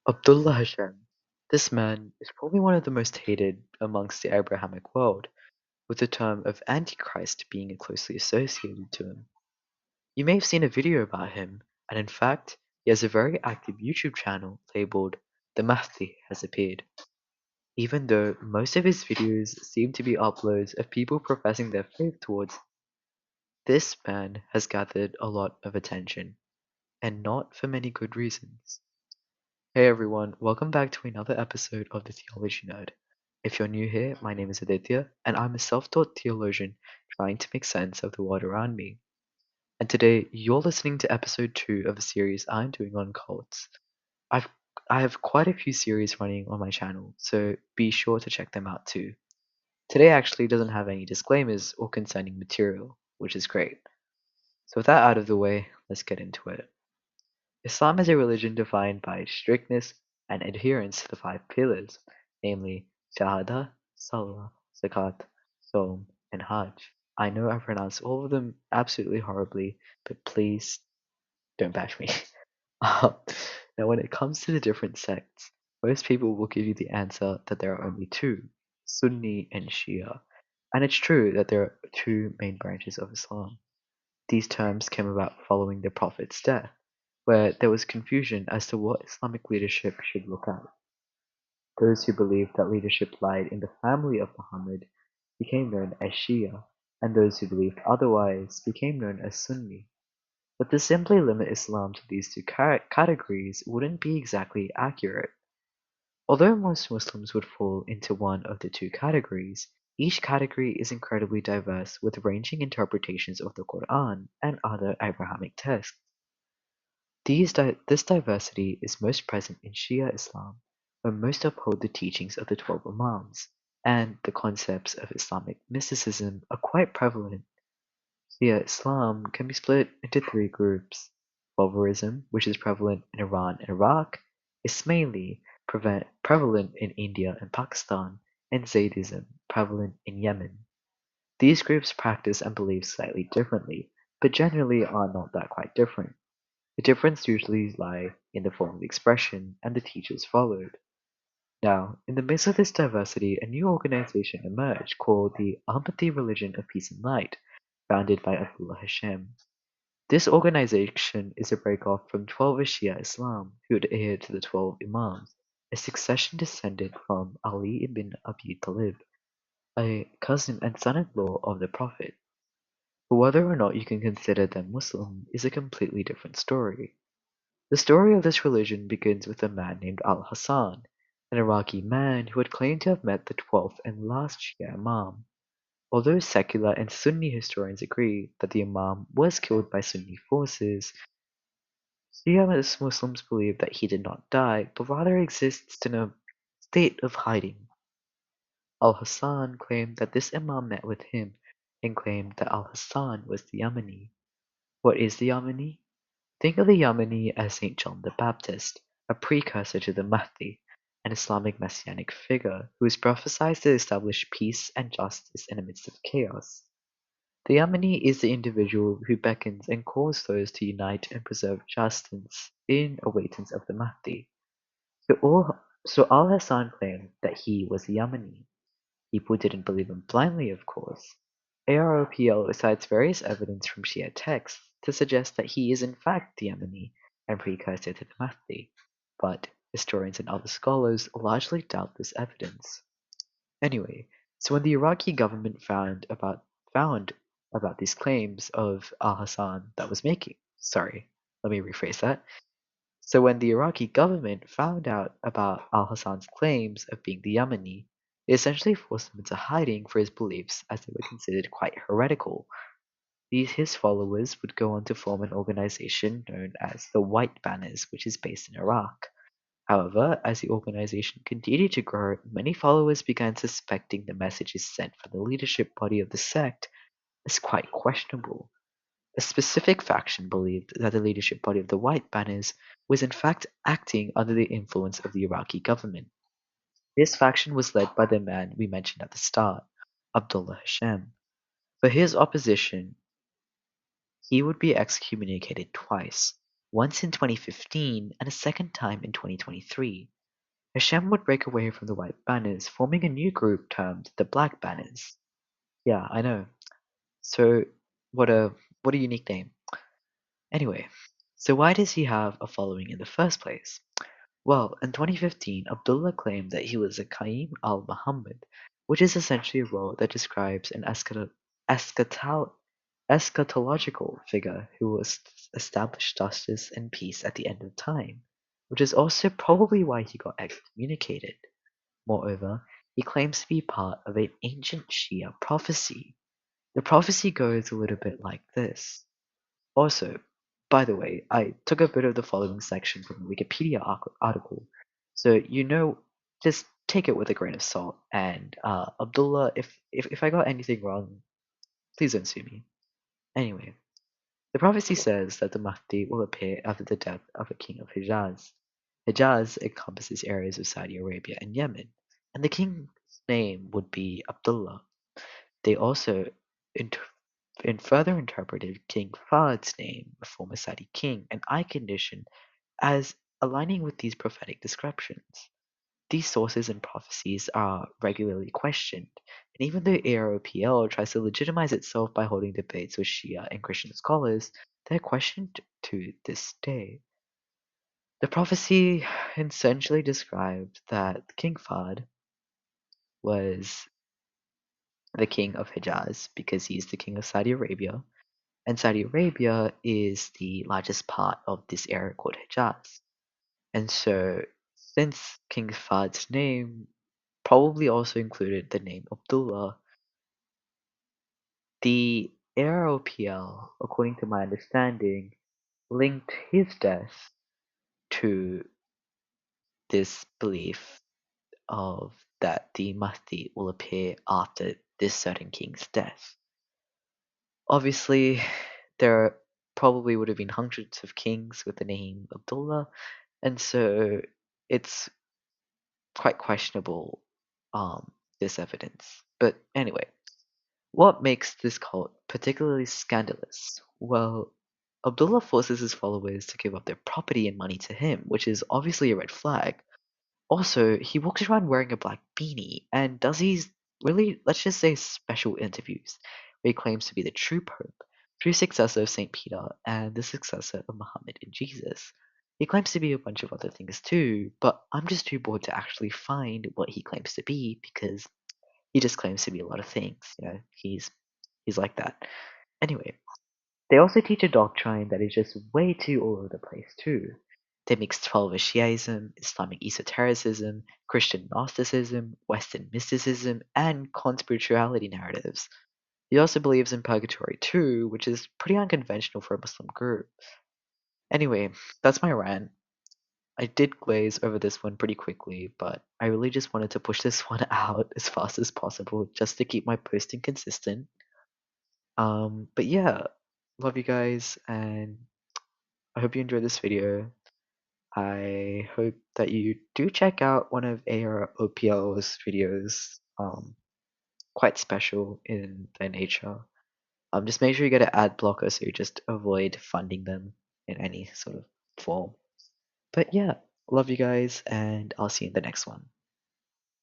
Abdullah Hashem. This man is probably one of the most hated amongst the Abrahamic world, with the term of Antichrist being closely associated to him. You may have seen a video about him, and in fact, he has a very active YouTube channel labeled The Mahdi Has Appeared. Even though most of his videos seem to be uploads of people professing their faith towards, this man has gathered a lot of attention, and not for many good reasons. Hey everyone, welcome back to another episode of the Theology Nerd. If you're new here, my name is Aditya, and I'm a self-taught theologian trying to make sense of the world around me. And today, you're listening to episode 2 of a series I'm doing on cults. I've I have quite a few series running on my channel, so be sure to check them out too. Today actually doesn't have any disclaimers or concerning material, which is great. So with that out of the way, let's get into it. Islam is a religion defined by its strictness and adherence to the five pillars, namely Shahada, Salah, Zakat, Saum, and Hajj. I know I pronounced all of them absolutely horribly, but please don't bash me. Um, Now, when it comes to the different sects, most people will give you the answer that there are only two, Sunni and Shia. And it's true that there are two main branches of Islam. These terms came about following the Prophet's death, where there was confusion as to what Islamic leadership should look like. Those who believed that leadership lied in the family of Muhammad became known as Shia, and those who believed otherwise became known as Sunni. But to simply limit Islam to these two categories wouldn't be exactly accurate. Although most Muslims would fall into one of the two categories, each category is incredibly diverse with ranging interpretations of the Quran and other Abrahamic texts. This diversity is most present in Shia Islam, where most uphold the teachings of the 12 Imams, and the concepts of Islamic mysticism are quite prevalent. Shia Islam can be split into three groups: Baharism, which is prevalent in Iran and Iraq, Ismaili, prevalent in India and Pakistan, and Zaydism, prevalent in Yemen. These groups practice and believe slightly differently, but generally are not that quite different. The difference usually lie in the form of expression and the teachers followed. Now, in the midst of this diversity, a new organization emerged called the Ahmadi Religion of Peace and Light, founded by Abdullah Hashem. This organization is a break-off from Twelver Shia Islam, who adhered to the 12 Imams, a succession descended from Ali ibn Abi Talib, a cousin and son-in-law of the Prophet. But whether or not you can consider them Muslim is a completely different story. The story of this religion begins with a man named Al-Hasan, an Iraqi man who had claimed to have met the 12th and last Shia Imam. Although secular and Sunni historians agree that the Imam was killed by Sunni forces, Shia Muslims believe that he did not die, but rather exists in a state of hiding. Al-Hasan claimed that this Imam met with him and claimed that Al-Hasan was the Yamani. What is the Yamani? Think of the Yamani as Saint John the Baptist, a precursor to the Mahdi, an Islamic messianic figure who is prophesied to establish peace and justice in the midst of chaos. The Yamani is the individual who beckons and calls those to unite and preserve justice in awaitance of the Mahdi. So Al-Hassan claimed that he was the Yamani. People didn't believe him blindly, of course. AROPL cites various evidence from Shia texts to suggest that he is in fact the Yemeni and precursor to the Mahdi, but historians and other scholars largely doubt this evidence. Anyway, so when the Iraqi government found about these claims of Al-Hassan that was making, sorry, let me rephrase that. So when the Iraqi government found out about Al-Hassan's claims of being the Yemeni, they essentially forced him into hiding for his beliefs as they were considered quite heretical. His followers would go on to form an organization known as the White Banners, which is based in Iraq. However, as the organization continued to grow, many followers began suspecting the messages sent from the leadership body of the sect as quite questionable. A specific faction believed that the leadership body of the White Banners was in fact acting under the influence of the Iraqi government. This faction was led by the man we mentioned at the start, Abdullah Hashem. For his opposition, he would be excommunicated twice. once in 2015 and a second time in 2023. Hashem would break away from the white banners, forming a new group termed the Black Banners. Yeah, I know. So, what a what a unique name. Anyway, so why does he have a following in the first place? Well, in 2015, Abdullah claimed that he was a Qaim al-Muhammad, which is essentially a role that describes an eschatal- eschatological figure who will establish justice and peace at the end of time, which is also probably why he got excommunicated. Moreover, he claims to be part of an ancient Shia prophecy. The prophecy goes a little bit like this. Also, by the way, I took a bit of the following section from the Wikipedia article, so just take it with a grain of salt. And Abdullah, if I got anything wrong, please don't sue me. Anyway, the prophecy says that the Mahdi will appear after the death of a king of Hijaz. Hijaz encompasses areas of Saudi Arabia and Yemen, and the king's name would be Abdullah. They also inter- further interpreted King Fahd's name, a former Saudi king, an eye condition, as aligning with these prophetic descriptions. These sources and prophecies are regularly questioned, and even though AROPL tries to legitimize itself by holding debates with Shia and Christian scholars, they're questioned to this day. The prophecy essentially described that King Fahd was the king of Hijaz because he's the king of Saudi Arabia, and Saudi Arabia is the largest part of this area called Hijaz. And so, since King Fahd's name probably also included the name Abdullah, the AROPL, according to my understanding, linked his death to this belief of that the Mahdi will appear after this certain king's death. Obviously, there probably would have been hundreds of kings with the name Abdullah, and so it's quite questionable, this evidence. But anyway, what makes this cult particularly scandalous? Well, Abdullah forces his followers to give up their property and money to him, which is obviously a red flag. Also, he walks around wearing a black beanie and does these really, let's just say, special interviews where he claims to be the true Pope, true successor of St. Peter, and the successor of Muhammad and Jesus. He claims to be a bunch of other things too, but I'm just too bored to actually find what he claims to be because he just claims to be a lot of things. He's like that. Anyway, they also teach a doctrine that is just way too all over the place too. They mix 12 Shiaism, Islamic esotericism, Christian Gnosticism, Western mysticism, and conspirituality narratives. He also believes in purgatory too, which is pretty unconventional for a Muslim group. Anyway, that's my rant. I did glaze over this one pretty quickly, but I really just wanted to push this one out as fast as possible just to keep my posting consistent. But yeah, love you guys, and I hope you enjoyed this video. I hope that you do check out one of AROPL's videos. Quite special in their nature. Just make sure you get an ad blocker so you just avoid funding them in any sort of form. But yeah, love you guys, and I'll see you in the next one.